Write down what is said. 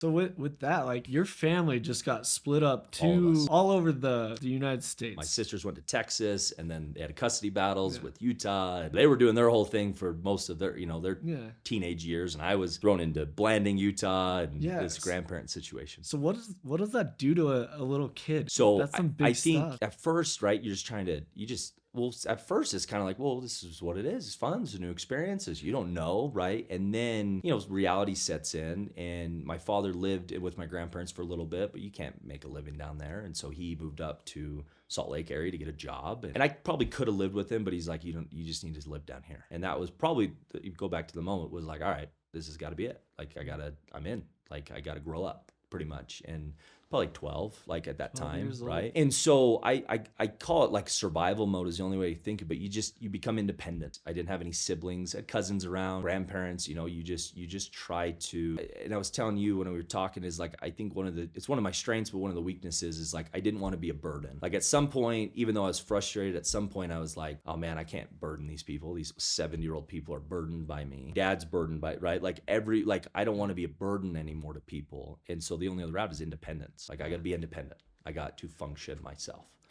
So with that, like your family just got split up All of to us. all over the United My States. sisters went to Texas, and then they had custody battles Yeah. with Utah. And they were doing their whole thing for most of their Yeah. teenage years, and I was thrown into Blanding, Utah, and this Yes. grandparent situation. So what does that do to a little kid? So That's I, some I big think stuff. at first, right, you're just trying to, you just, well, at first it's kind of like, well, this is what it is. It's fun. It's a new experiences. You don't know, right? And then, reality sets in. And my father lived with my grandparents for a little bit, but you can't make a living down there. And so he moved up to Salt Lake area to get a job. And I probably could have lived with him, but he's like, you just need to live down here. And that was probably, you go back to the moment, was like, all right, this has got to be it. Like, I'm in. Like, I got to grow up pretty much. And probably like 12, like at that 12 time, years old. right? And so I call it like survival mode is the only way you think of it. You become independent. I didn't have any siblings, I had cousins around, grandparents, you just try to. And I was telling you when we were talking is like, I think it's one of my strengths, but one of the weaknesses is like, I didn't want to be a burden. Like at some point, even though I was frustrated, at some point I was like, oh man, I can't burden these people. These 70-year-old people are burdened by me. Dad's burdened by, right? Like I don't want to be a burden anymore to people. And so the only other route is independence. Like I got to be independent. I got to function myself.